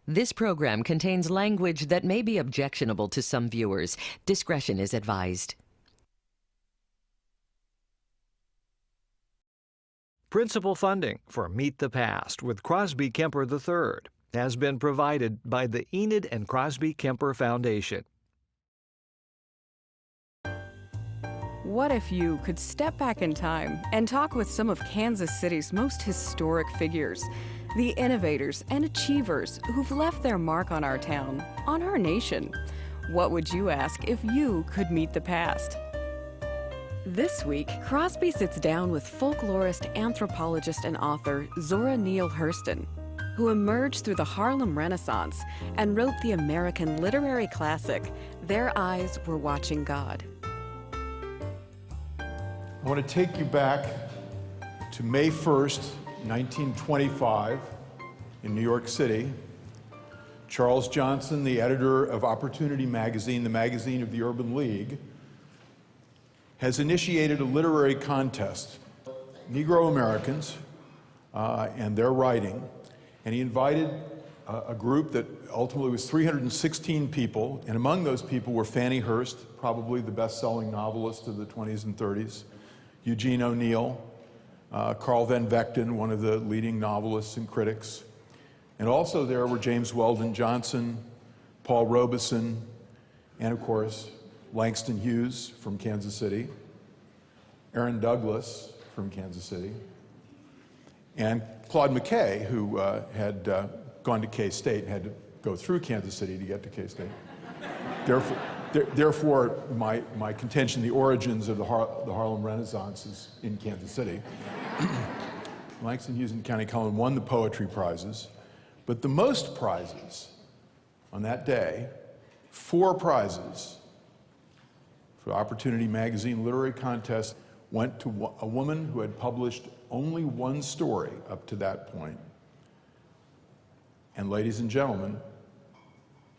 This program contains language that may be objectionable to some viewers. Discretion is advised. Principal funding for Meet the Past with Crosby Kemper III has been provided by the Enid and Crosby Kemper Foundation. What if you could step back in time and talk with some of Kansas City's most historic figures, the innovators and achievers who've left their mark on our town, on our nation? What would you ask if you could meet the past? This week, Crosby sits down with folklorist, anthropologist, and author Zora Neale Hurston, who emerged through the Harlem Renaissance and wrote the American literary classic, Their Eyes Were Watching God. I want to take you back to May 1st, 1925, in New York City. Charles Johnson, the editor of Opportunity magazine, the magazine of the Urban League, has initiated a literary contest, Negro Americans and their writing, and he invited a group that ultimately was 316 people, and among those people were Fannie Hurst, probably the best-selling novelist of the 20s and 30s, Eugene O'Neill, Carl Van Vechten, one of the leading novelists and critics. And also there were James Weldon Johnson, Paul Robeson, and of course, Langston Hughes from Kansas City, Aaron Douglas from Kansas City, and Claude McKay, who had gone to K-State and had to go through Kansas City to get to K-State. Therefore, my contention, the origins of the Harlem Renaissance is in Kansas City. Langston Hughes and County Cullen won the poetry prizes, but the most prizes on that day, 4 prizes for Opportunity Magazine Literary Contest, went to a woman who had published only one story up to that point. And ladies and gentlemen,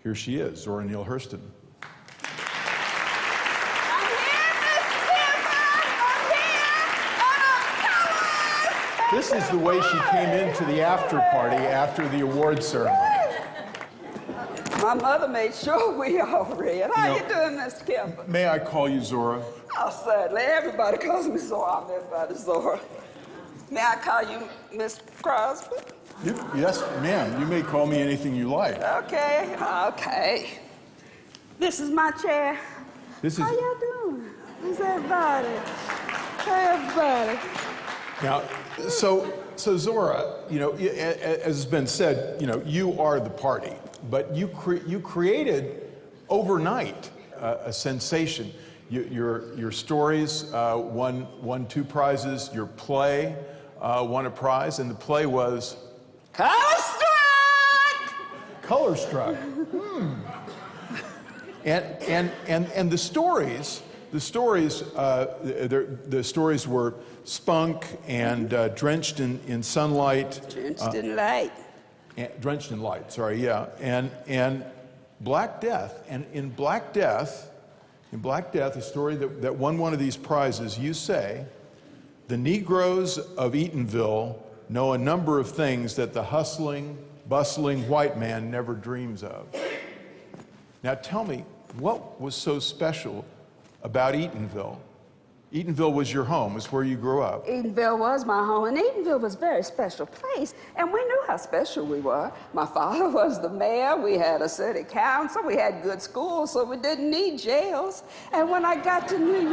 here she is, Zora Neale Hurston. This is the way she came into the after party after the awards ceremony. My mother made sure we all read. How you doing, Mr. Kemper? May I call you Zora? Oh, certainly. Everybody calls me Zora. I'm everybody's Zora. May I call you Miss Crosby? Yes, ma'am. You may call me anything you like. Okay, okay. This is my chair. How y'all doing? How's everybody? Hey, everybody. Now, so Zora, you know, as has been said, you know, you are the party, but you created overnight a sensation. Your stories won 2 prizes. Your play won a prize, and the play was Color Struck. Color Struck. And the stories. The stories were spunk and drenched in sunlight. Drenched in light. Drenched in light, sorry, yeah. And Black Death. And in Black Death, a story that won one of these prizes, you say, the Negroes of Eatonville know a number of things that the hustling, bustling white man never dreams of. Now tell me, what was so special about Eatonville? Eatonville was your home, it's where you grew up. Eatonville was my home, and Eatonville was a very special place, and we knew how special we were. My father was the mayor, we had a city council, we had good schools, so we didn't need jails. And when I got to New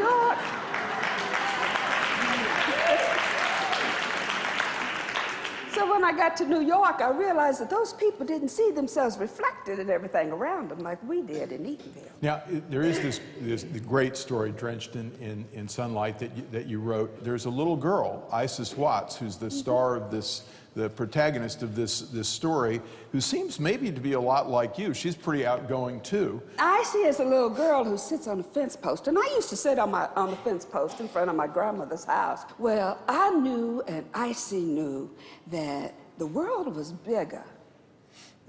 York, I realized that those people didn't see themselves reflected in everything around them like we did in Eatonville. Now, there is this great story, Drenched in Sunlight, that you wrote. There's a little girl, Isis Watts, who's the star of this, the protagonist of this story, who seems maybe to be a lot like you. She's pretty outgoing, too. Icy is a little girl who sits on a fence post, and I used to sit on the fence post in front of my grandmother's house. Well, I knew, and Icy knew, that the world was bigger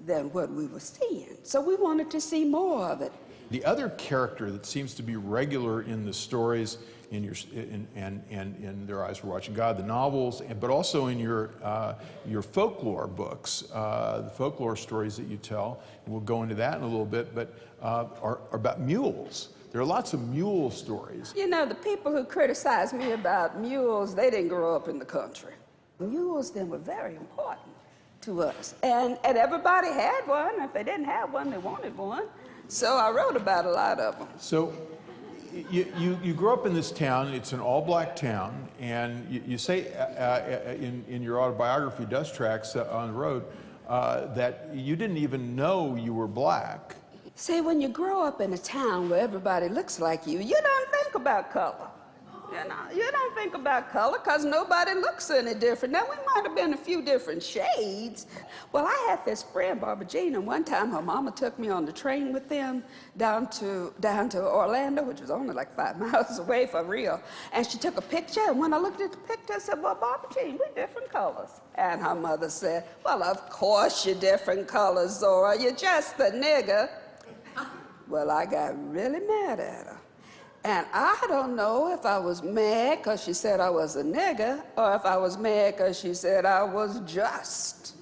than what we were seeing, so we wanted to see more of it. The other character that seems to be regular in the stories in your and Their Eyes Were Watching God, the novels, but also in your folklore books, the folklore stories that you tell. And we'll go into that in a little bit, but are about mules. There are lots of mule stories. You know, the people who criticize me about mules, they didn't grow up in the country. Mules then were very important to us. And everybody had one. If they didn't have one, they wanted one. So I wrote about a lot of them. So you grew up in this town. It's an all-black town. And you say in your autobiography, Dust Tracks on the Road, that you didn't even know you were black. See, when you grow up in a town where everybody looks like you don't think about color. You don't think about color because nobody looks any different. Now, we might have been a few different shades. Well, I had this friend, Barbara Jean, and one time her mama took me on the train with them down to Orlando, which was only like 5 miles away for real. And she took a picture, and when I looked at the picture, I said, well, Barbara Jean, we're different colors. And her mother said, well, of course you're different colors, Zora. You're just a nigger. Well, I got really mad at her. And I don't know if I was mad because she said I was a nigger or if I was mad because she said I was just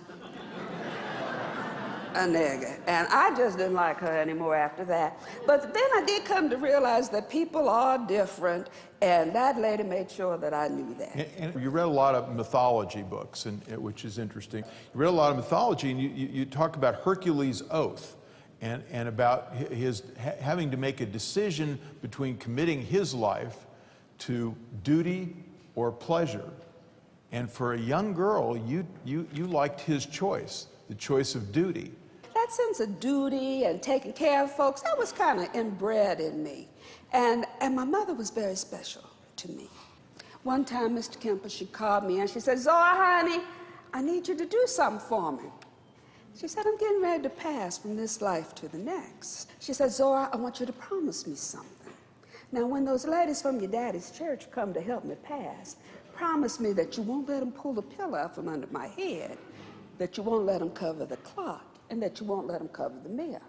a nigger. And I just didn't like her anymore after that. But then I did come to realize that people are different, and that lady made sure that I knew that. And you read a lot of mythology books, which is interesting. You read a lot of mythology, and you talk about Hercules' oath. And about his having to make a decision between committing his life to duty or pleasure. And for a young girl, you liked his choice, the choice of duty. That sense of duty and taking care of folks, that was kind of inbred in me. And my mother was very special to me. One time, Mr. Kemper, she called me and she said, Zora, honey, I need you to do something for me. She said, I'm getting ready to pass from this life to the next. She said, Zora, I want you to promise me something. Now, when those ladies from your daddy's church come to help me pass, promise me that you won't let them pull the pillow out from under my head, that you won't let them cover the clock, and that you won't let them cover the mirror.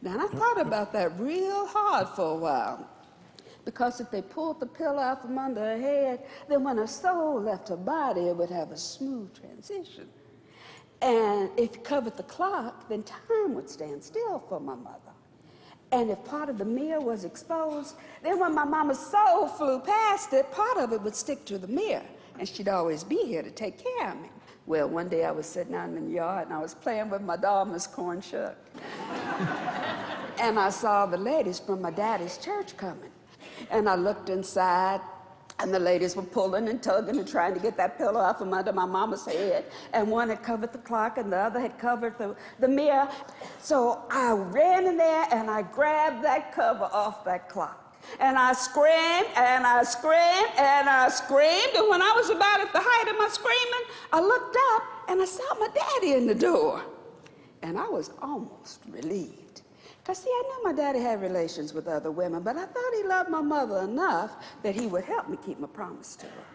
Now, and I thought about that real hard for a while, because if they pulled the pillow out from under her head, then when her soul left her body, it would have a smooth transition. And if you covered the clock, then time would stand still for my mother. And if part of the mirror was exposed, then when my mama's soul flew past it, part of it would stick to the mirror, and she'd always be here to take care of me. Well, one day I was sitting out in the yard, and I was playing with my doll, Miss Corn Shuck. And I saw the ladies from my daddy's church coming. And I looked inside, and the ladies were pulling and tugging and trying to get that pillow out from under my mama's head. And one had covered the clock and the other had covered the mirror. So I ran in there and I grabbed that cover off that clock. And I screamed and I screamed and I screamed. And when I was about at the height of my screaming, I looked up and I saw my daddy in the door. And I was almost relieved. Because, see, I knew my daddy had relations with other women, but I thought he loved my mother enough that he would help me keep my promise to her.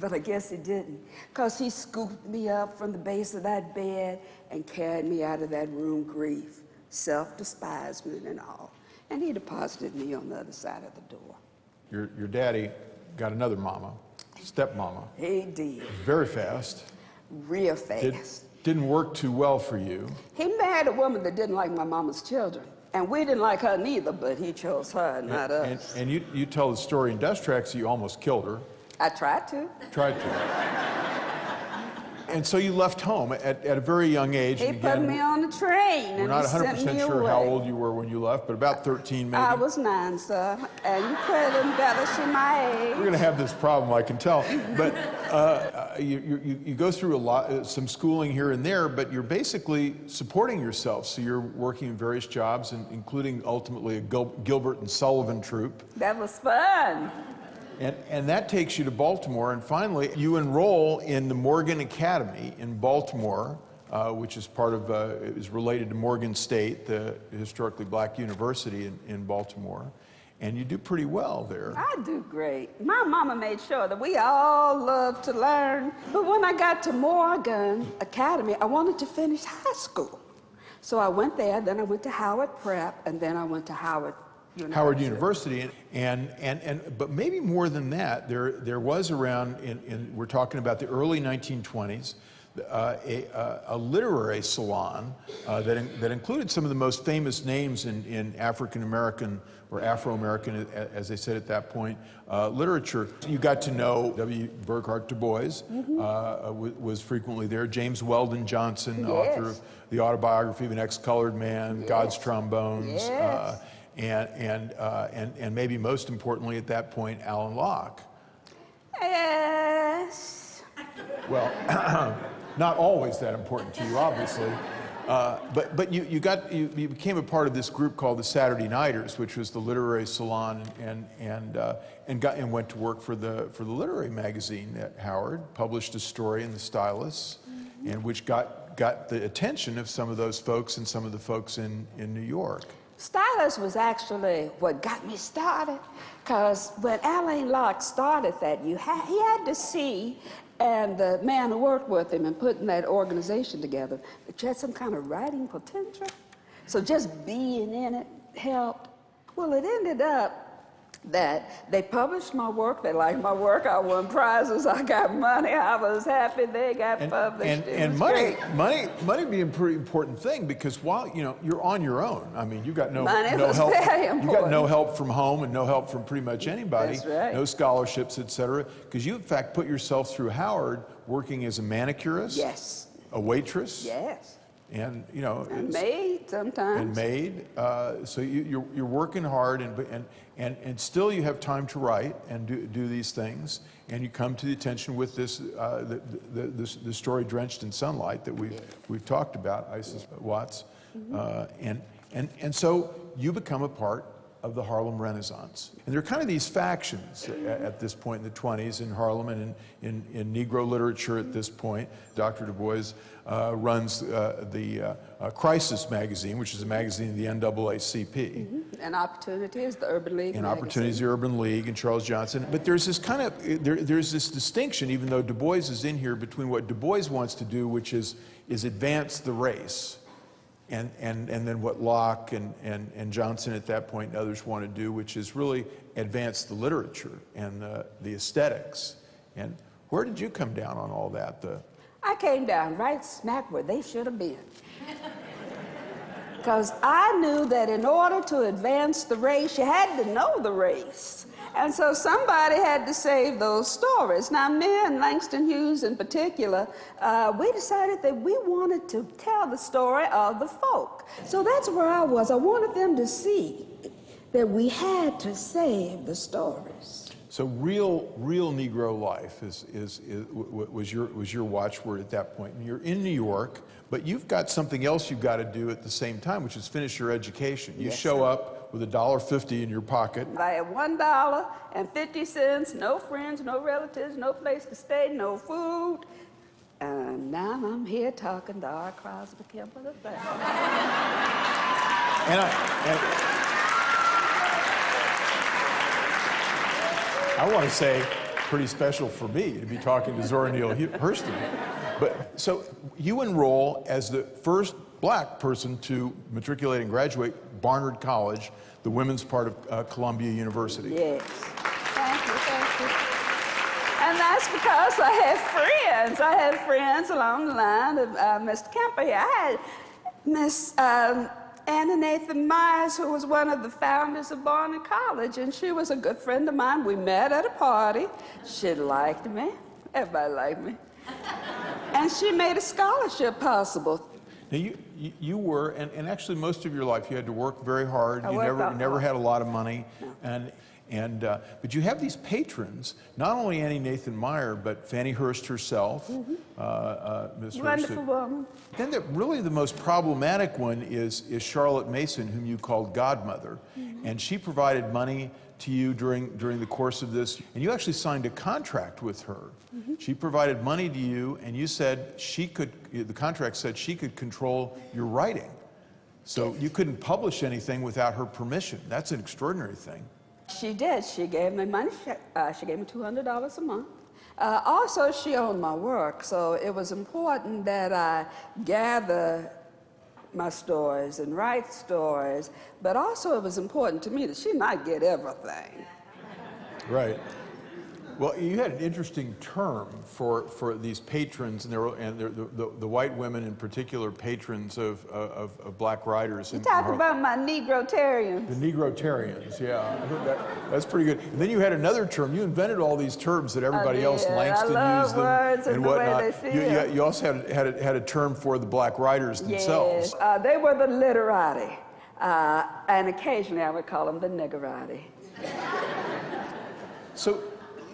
But I guess he didn't, because he scooped me up from the base of that bed and carried me out of that room, grief, self-despisement and all. And he deposited me on the other side of the door. Your daddy got another mama, stepmama. He did. Very fast. Real fast. Didn't work too well for you. He married a woman that didn't like my mama's children. And we didn't like her neither, but he chose her, not us. And you tell the story in Dust Tracks that you almost killed her. I tried to. Tried to. And so you left home at a very young age. He put me on the train. We're not 100% sure how old you were when you left, but about 13 maybe. I was 9, sir, and you couldn't embellish in my age. We're going to have this problem, I can tell. But you go through some schooling here and there, but you're basically supporting yourself. So you're working in various jobs, including ultimately a Gilbert and Sullivan troupe. That was fun. And that takes you to Baltimore, and finally you enroll in the Morgan Academy in Baltimore, which is part of, is related to Morgan State, the historically black university in Baltimore. And you do pretty well there. I do great. My mama made sure that we all loved to learn. But when I got to Morgan Academy, I wanted to finish high school. So I went there, then I went to Howard Prep, and then I went to Howard Howard University, but maybe more than that, there was around, we're talking about the early 1920s, a literary salon that included some of the most famous names in African American or Afro-American, as they said at that point, literature. You got to know W. Burghardt Du Bois, was frequently there. James Weldon Johnson, author of the autobiography of an ex-colored man, God's Trombones, and maybe most importantly at that point, Alan Locke. Yes. Well, not always that important to you, obviously. But you became a part of this group called the Saturday Nighters, which was the literary salon, and went to work for the literary magazine at Howard. Published a story in the Stylus, and which got the attention of some of those folks and some of the folks in New York. Stylus was actually what got me started, because when Alain Locke started that, he had to see, and the man who worked with him and putting that organization together, that you had some kind of writing potential. So just being in it helped. Well, it ended up that they published my work, they liked my work, I won prizes, I got money, I was happy, they got published. And money being a pretty important thing, because while you're on your own, I mean, you got no help. You got no help from home and no help from pretty much anybody. That's right. No scholarships, etc. Because you in fact put yourself through Howard working as a manicurist, Yes. a waitress, Yes. and And maid sometimes. and maid. So you're working hard, and still you have time to write and do these things, and you come to the attention with this the story Drenched in Sunlight that we've talked about, Isis Watts, and so you become a part of the Harlem Renaissance. And there are kind of these factions at this point in the 20s in Harlem and in Negro literature at this point. Dr. Du Bois runs the Crisis magazine, which is a magazine of the NAACP. And Opportunity is the Urban League And magazine. Opportunity is the Urban League, and Charles Johnson. But there's this kind of, there's this distinction, even though Du Bois is in here, between what Du Bois wants to do, which is advance the race, and then what Locke and Johnson at that point and others want to do, which is really advance the literature and the aesthetics. And where did you come down on all that? I came down right smack where they should have been. Because I knew that in order to advance the race, you had to know the race. And so somebody had to save those stories. Now, me and Langston Hughes in particular, we decided that we wanted to tell the story of the folk. So that's where I was. I wanted them to see that we had to save the stories. So real Negro life was your watchword at that point. And you're in New York, but you've got something else you've got to do at the same time, which is finish your education. You show up with $1.50 in your pocket. I had $1.50, no friends, no relatives, no place to stay, no food. And now I'm here talking to our Crosby, Kemper the third. I want to say, pretty special for me to be talking to Zora Neale Hurston. But so you enroll as the first black person to matriculate and graduate Barnard College, the women's part of Columbia University. Yes. Thank you. And that's because I have friends. I have friends along the line of Mr. Kemper here. I had Miss Anna Nathan Myers, who was one of the founders of Barnard College, and she was a good friend of mine. We met at a party. She liked me. Everybody liked me. And she made a scholarship possible. Now you were, and actually most of your life you had to work very hard. You never had a lot of money, but you have these patrons, not only Annie Nathan Meyer, but Fannie Hurst herself, Ms. Hurst. Wonderful woman. Then really the most problematic one is Charlotte Mason, whom you called Godmother, and she provided money to you during the course of this, and you actually signed a contract with her. She provided money to you, and you said the contract said she could control your writing. So you couldn't publish anything without her permission. That's an extraordinary thing. She did. She gave me money. She gave me $200 a month. Also, she owned my work, so it was important that I gather my stories and write stories, but also it was important to me that she not get everything. Right. Well, you had an interesting term for these patrons, and the white women in particular, patrons of black writers. You talk about my Negrotarians. The Negrotarians, yeah. I heard that's pretty good. And then you had another term. You invented all these terms that everybody else, Langston used them words and whatnot. The way they feel. You also had a term for the black writers themselves. Yes, they were the literati, and occasionally I would call them the niggerati.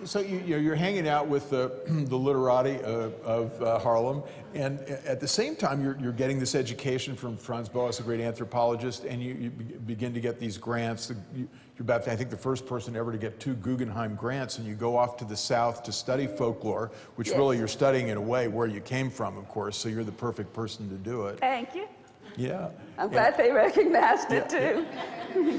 So you're hanging out with the literati of Harlem, and at the same time you're getting this education from Franz Boas, a great anthropologist, and you begin to get these grants. You're about, I think, the first person ever to get 2 Guggenheim grants, and you go off to the South to study folklore, which really you're studying in a way where you came from, of course, so you're the perfect person to do it. Thank you. Yeah. I'm glad they recognized it too.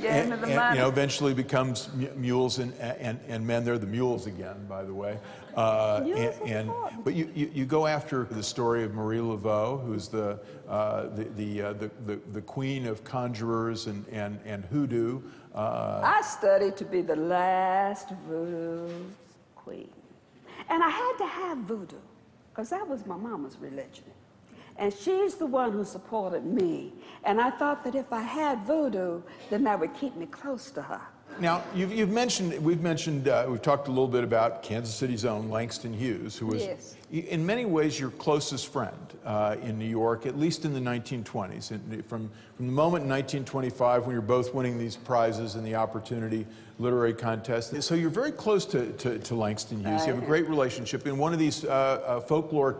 And eventually becomes mules and men. They're the mules again, by the way. But you go after the story of Marie Laveau, who's the queen of conjurers and hoodoo. I studied to be the last voodoo queen, and I had to have voodoo because that was my mama's religion. And she's the one who supported me. And I thought that if I had voodoo, then that would keep me close to her. Now, we've talked a little bit about Kansas City's own Langston Hughes, who was, in many ways, your closest friend in New York, at least in the 1920s. And from the moment in 1925 when you're both winning these prizes in the Opportunity Literary Contest. So you're very close to Langston Hughes. You have a great relationship. In one of these folklore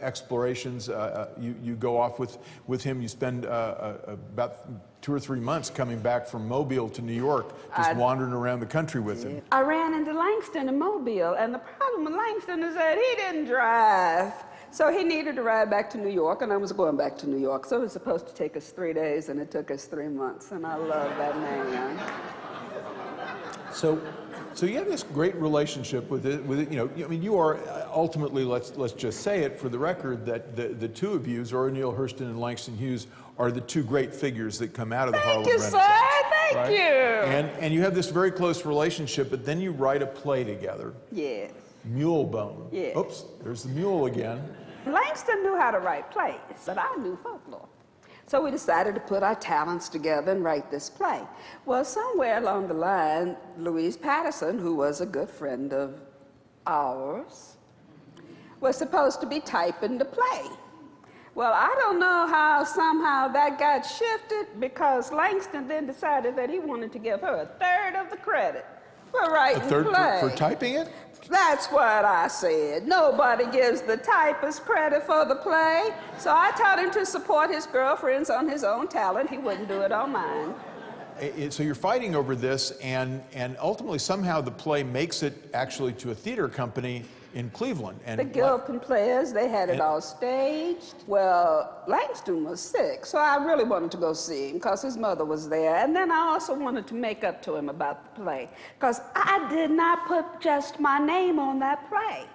explorations, you go off with him. You spend about 2 or 3 months coming back from Mobile to New York, just wandering around the country with him. I ran into Langston in Mobile, and the problem with Langston is that he didn't drive. So he needed to ride back to New York, and I was going back to New York. So it was supposed to take us 3 days, and it took us 3 months, and I love that man. So you have this great relationship with it. You know, I mean, you are ultimately, let's just say it for the record, that the two of you, Zora Neale Hurston and Langston Hughes, are the 2 great figures that come out of the Harlem Renaissance. Thank you, sir. Thank you. And you have this very close relationship, but then you write a play together. Yes. Mule Bone. Yes. Oops, there's the mule again. Langston knew how to write plays, but I knew folklore. So we decided to put our talents together and write this play. Well, somewhere along the line, Louise Patterson, who was a good friend of ours, was supposed to be typing the play. Well, I don't know how somehow that got shifted, because Langston then decided that he wanted to give her 1/3 of the credit for writing the play. For typing it? That's what I said. Nobody gives the typist credit for the play. So I taught him to support his girlfriends on his own talent. He wouldn't do it on mine. So you're fighting over this, and ultimately somehow the play makes it actually to a theater company in Cleveland. And the Gilpin Players, they had it all staged. Well, Langston was sick, so I really wanted to go see him because his mother was there. And then I also wanted to make up to him about the play, because I did not put just my name on that play.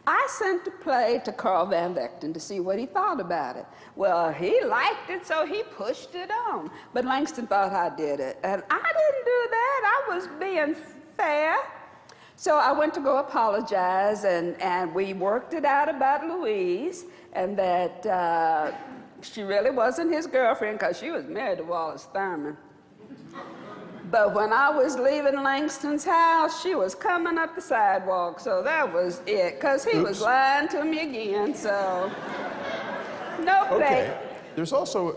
I sent the play to Carl Van Vechten to see what he thought about it. Well, he liked it, so he pushed it on. But Langston thought I did it, and I didn't do that. I was being fair. So I went to go apologize, and we worked it out about Louise, and that she really wasn't his girlfriend, because she was married to Wallace Thurman. But when I was leaving Langston's house, she was coming up the sidewalk, so that was it, because he was lying to me again, so no play. Okay. There's also,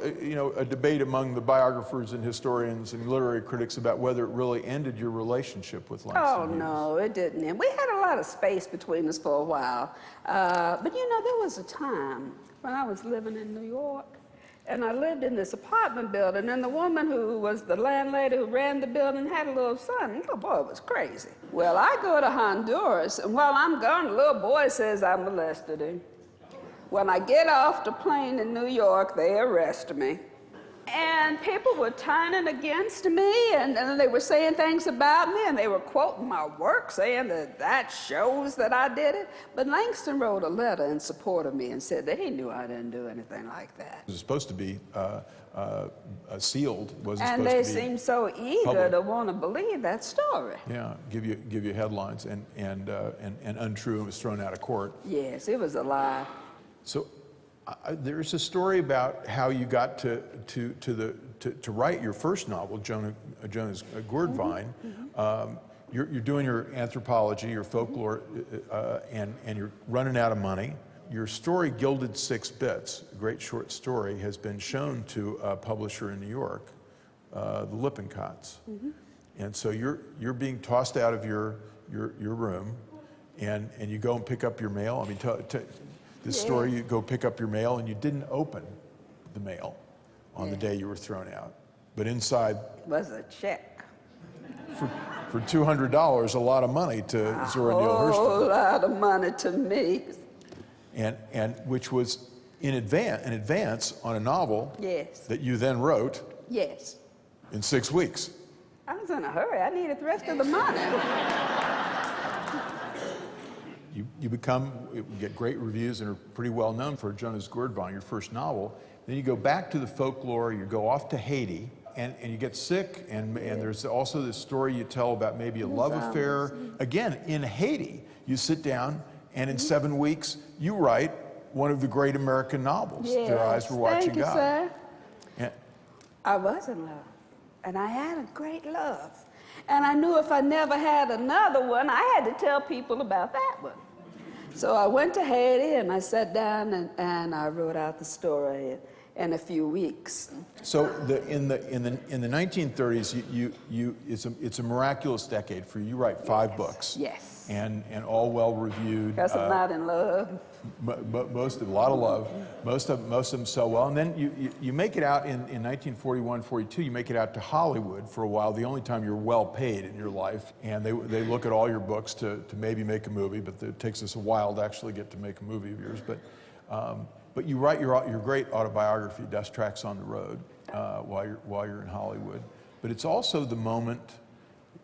a debate among the biographers and historians and literary critics about whether it really ended your relationship with Langston Hughes. No, it didn't end. We had a lot of space between us for a while. But there was a time when I was living in New York, and I lived in this apartment building, and the woman who was the landlady who ran the building had a little son. The little boy was crazy. Well, I go to Honduras, and while I'm gone, the little boy says I molested him. When I get off the plane in New York, they arrest me. And people were turning against me, and they were saying things about me, and they were quoting my work, saying that that shows that I did it. But Langston wrote a letter in support of me and said that he knew I didn't do anything like that. It was supposed to be sealed, wasn't And supposed they to be seemed so eager public. to want to believe that story. Yeah, give you headlines, and untrue. It was thrown out of court. Yes, it was a lie. So there's a story about how you got to write your first novel, Jonah's Gourdvine. You're doing your anthropology, your folklore, and you're running out of money. Your story, Gilded Six Bits, a great short story, has been shown to a publisher in New York, the Lippincott's. And so you're being tossed out of your room, and you go and pick up your mail. I mean, this story, you go pick up your mail, and you didn't open the mail on the day you were thrown out. But inside Was a check. for $200, a lot of money to Zora Neale A whole Hurston. lot of money to me. And which was an advance on a novel Yes. that you then wrote Yes. in 6 weeks. I was in a hurry. I needed the rest of the money. You get great reviews and are pretty well known for Jonah's Gourdvine, your first novel. Then you go back to the folklore, you go off to Haiti, and you get sick, and there's also this story you tell about maybe a love affair. Again, in Haiti, you sit down, and in 7 weeks, you write one of the great American novels, Yes. Their Eyes Were Watching Thank you, God. sir. And, I was in love, and I had a great love. And I knew if I never had another one, I had to tell people about that one. So I went to Haiti, and I sat down, and I wrote out the story in a few weeks. So in the 1930s, it's a miraculous decade for you. You write 5 books. Yes. And all well reviewed. Because I'm not in love. A lot of love. Most of them so well. And then you make it out in 1941, 42. You make it out to Hollywood for a while. The only time you're well paid in your life. And they look at all your books to maybe make a movie, but it takes us a while to actually get to make a movie of yours. But you write your great autobiography, Dust Tracks on the Road, while you're in Hollywood. But it's also the moment.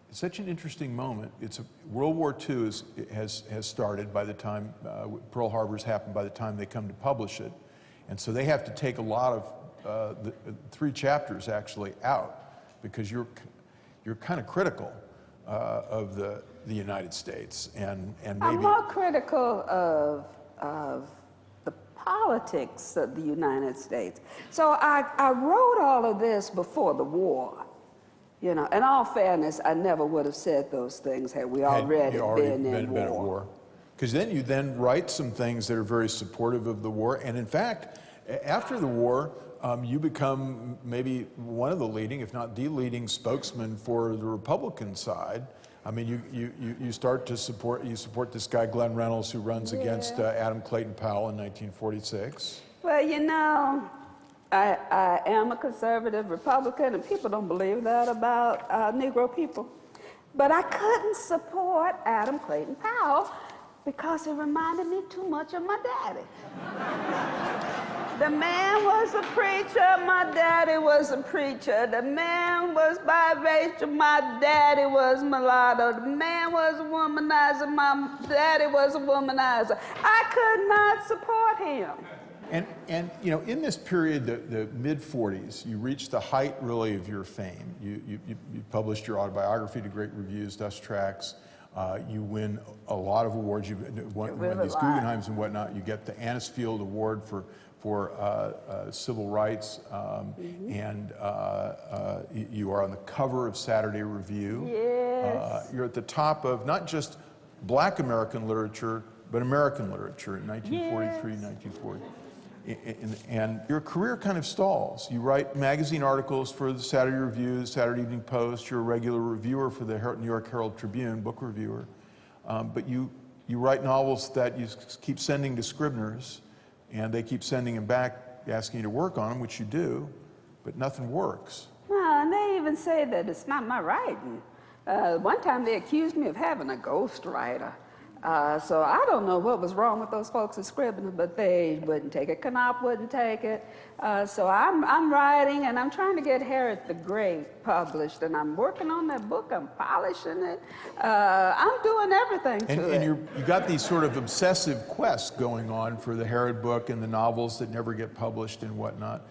It's such an interesting moment. World War II has started by the time Pearl Harbor's happened. By the time they come to publish it, and so they have to take a lot of the 3 chapters actually out because you're kind of critical of the United States and maybe I'm more critical of the politics of the United States. So I wrote all of this before the war. You know, in all fairness, I never would have said those things had we already been in war. Because then you write some things that are very supportive of the war. And in fact, after the war, you become maybe one of the leading, if not the leading spokesman for the Republican side. I mean, you start to support this guy, Glenn Reynolds, who runs against Adam Clayton Powell in 1946. Well, you know, I am a conservative Republican, and people don't believe that about Negro people. But I couldn't support Adam Clayton Powell because he reminded me too much of my daddy. The man was a preacher, my daddy was a preacher. The man was biracial, my daddy was mulatto. The man was a womanizer, my daddy was a womanizer. I could not support him. And you know, in this period, the mid-40s, you reached the height, really, of your fame. You published your autobiography to great reviews, Dust Tracks. You win a lot of awards. You won these Guggenheims and whatnot. You get the Anisfield Award for civil rights, and you are on the cover of Saturday Review. Yes. You're at the top of not just Black American literature, but American literature in 1943, 1940. And your career kind of stalls. You write magazine articles for the Saturday Review, the Saturday Evening Post. You're a regular reviewer for the New York Herald Tribune, book reviewer. But you write novels that you keep sending to Scribner's, and they keep sending them back, asking you to work on them, which you do, but nothing works. No, and they even say that it's not my writing. One time they accused me of having a ghostwriter. So I don't know what was wrong with those folks at Scribner, but they wouldn't take it. Knopf wouldn't take it. So I'm writing, and I'm trying to get Herod the Great published, and I'm working on that book. I'm polishing it. I'm doing everything to it. And you got these sort of obsessive quests going on for the Herod book and the novels that never get published and whatnot,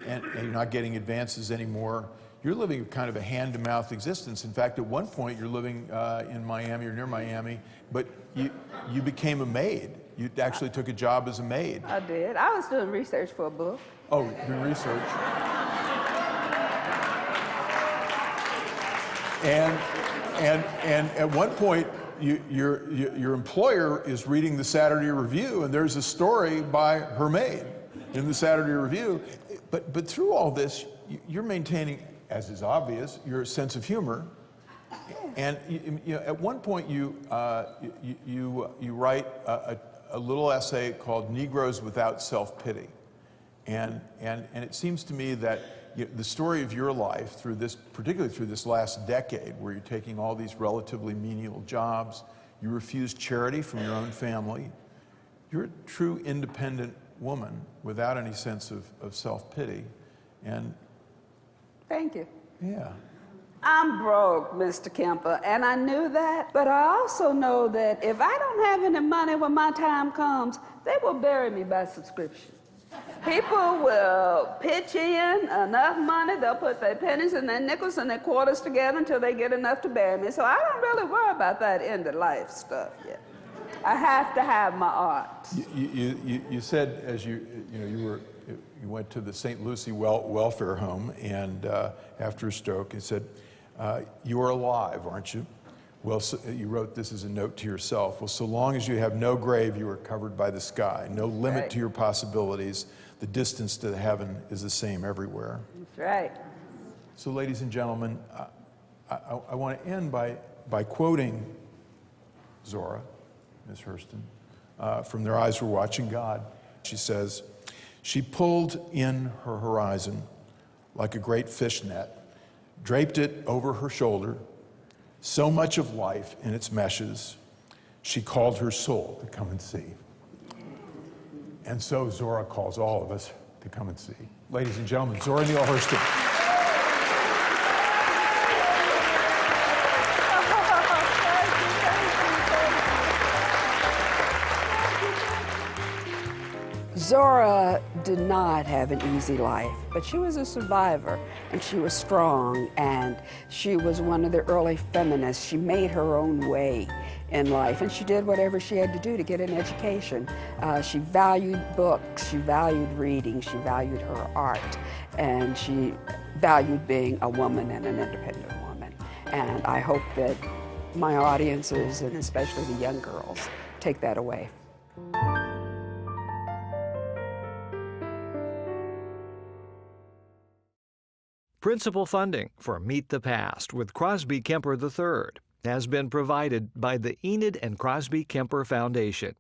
and you're not getting advances anymore. You're living kind of a hand-to-mouth existence. In fact, at one point, you're living in Miami or near Miami, but you became a maid. You actually took a job as a maid. I did. I was doing research for a book. Oh, doing research. And at one point, your employer is reading the Saturday Review, and there's a story by her maid in the Saturday Review. But through all this, you're maintaining, as is obvious, your sense of humor. And at one point, you write a little essay called "Negroes Without Self-Pity," and it seems to me that the story of your life through this, particularly through this last decade, where you're taking all these relatively menial jobs, you refused charity from your own family. You're a true independent woman without any sense of self-pity, and thank you. yeah. I'm broke, Mr. Kemper, and I knew that, but I also know that if I don't have any money when my time comes, they will bury me by subscription. People will pitch in enough money, they'll put their pennies and their nickels and their quarters together until they get enough to bury me. So I don't really worry about that end-of-life stuff yet. I have to have my art. You said, as you went to the St. Lucie welfare home, and after a stroke, you said, "You are alive, aren't you?" Well, so, you wrote this as a note to yourself. Well, so long as you have no grave, you are covered by the sky. No limit to your possibilities. The distance to heaven is the same everywhere. That's right. So, ladies and gentlemen, I want to end by quoting Zora, Miss Hurston, from Their Eyes Were Watching God. She says, "She pulled in her horizon like a great fishnet, draped it over her shoulder, so much of life in its meshes, she called her soul to come and see." And so Zora calls all of us to come and see. Ladies and gentlemen, Zora Neale Hurston. Zora did not have an easy life, but she was a survivor, and she was strong, and she was one of the early feminists. She made her own way in life, and she did whatever she had to do to get an education. She valued books, she valued reading, she valued her art, and she valued being a woman and an independent woman. And I hope that my audiences, and especially the young girls, take that away. Principal funding for Meet the Past with Crosby Kemper III has been provided by the Enid and Crosby Kemper Foundation.